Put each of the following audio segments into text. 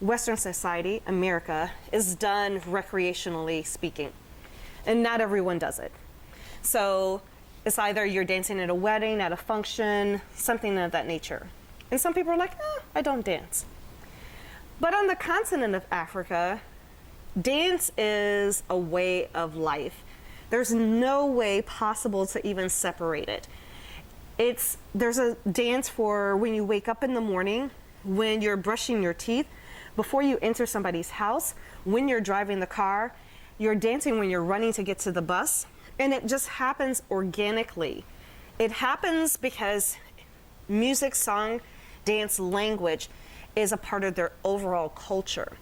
Western society, America, is done recreationally speaking. And not everyone does it. So it's either you're dancing at a wedding, at a function, something of that nature. And some people are like, I don't dance. But on the continent of Africa, dance is a way of life. There's no way possible to even separate it. There's a dance for when you wake up in the morning, when you're brushing your teeth, before you enter somebody's house, when you're driving the car, you're dancing when you're running to get to the bus, and it just happens organically. It happens because music, song, dance, language is a part of their overall culture.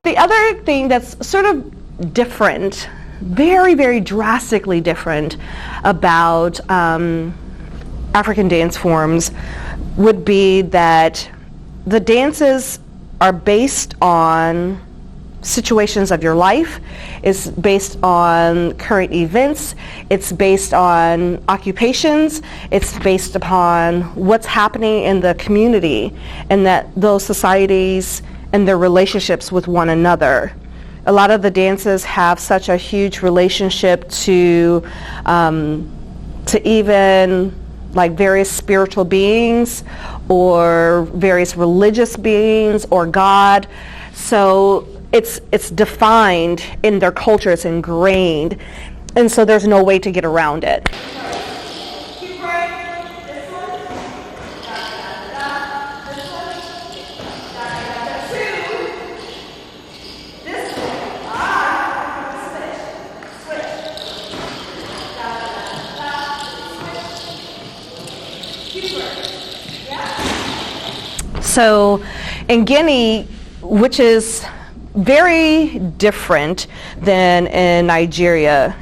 The other thing that's sort of different, very, very drastically different about African dance forms would be that the dances are based on situations of your life, it's based on current events, it's based on occupations, it's based upon what's happening in the community and that those societies and their relationships with one another. A lot of the dances have such a huge relationship to even like various spiritual beings or various religious beings or God. So it's defined in their culture, it's ingrained, and so there's no way to get around it. So in Guinea, which is very different than in Nigeria.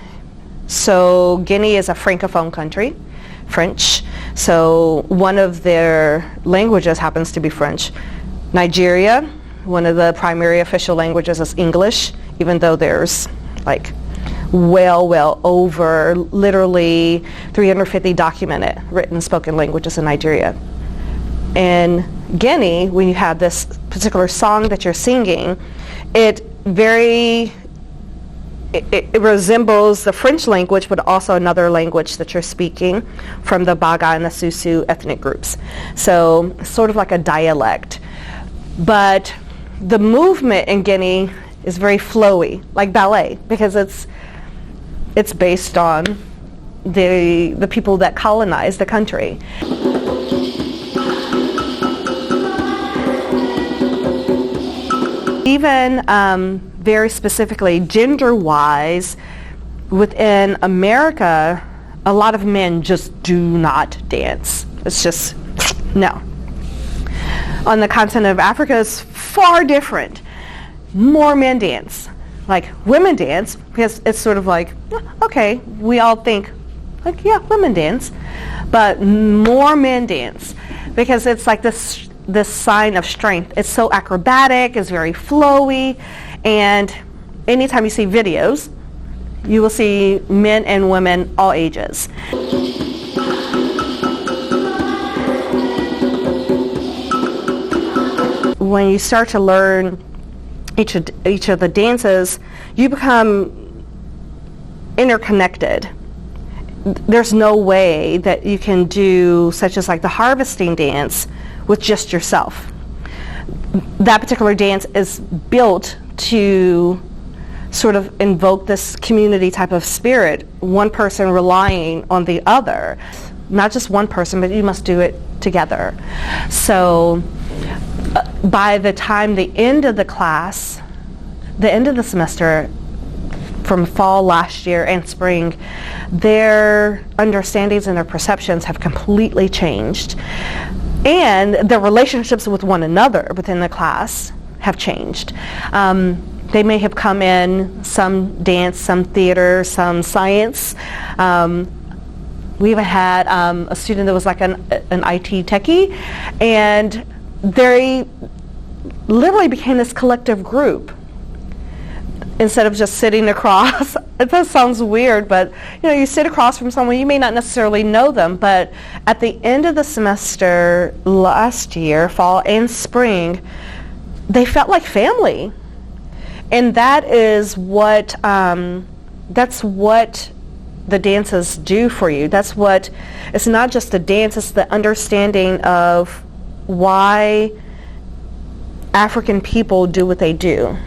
So Guinea is a Francophone country, French. So one of their languages happens to be French. Nigeria, one of the primary official languages is English, even though there's like well over literally 350 documented written spoken languages in Nigeria. In Guinea, when you have this particular song that you're singing, it resembles the French language, but also another language that you're speaking from the Baga and the Susu ethnic groups. So sort of like a dialect. But the movement in Guinea is very flowy, like ballet, because it's based on the people that colonized the country. Even very specifically, gender-wise, within America, a lot of men just do not dance. It's just, no. On the continent of Africa, it's far different. More men dance. Like, women dance, because it's sort of like, okay, we all think, like, yeah, women dance. But more men dance, because it's like this sign of strength. It's so acrobatic, it's very flowy, and anytime you see videos, you will see men and women all ages. When you start to learn each of the dances, you become interconnected. There's no way that you can do such as like the harvesting dance with just yourself. That particular dance is built to sort of invoke this community type of spirit, one person relying on the other. Not just one person, but you must do it together. So by the time the end of the class, the end of the semester, from fall last year and spring, their understandings and their perceptions have completely changed. And their relationships with one another within the class have changed. They may have come in, some dance, some theater, some science. We even had a student that was like an IT techie, and they literally became this collective group instead of just sitting across. That sounds weird, but you sit across from someone, you may not necessarily know them, but at the end of the semester last year, fall and spring, they felt like family. And that is what, that's what the dances do for you. That's what, it's not just the dance, it's the understanding of why African people do what they do.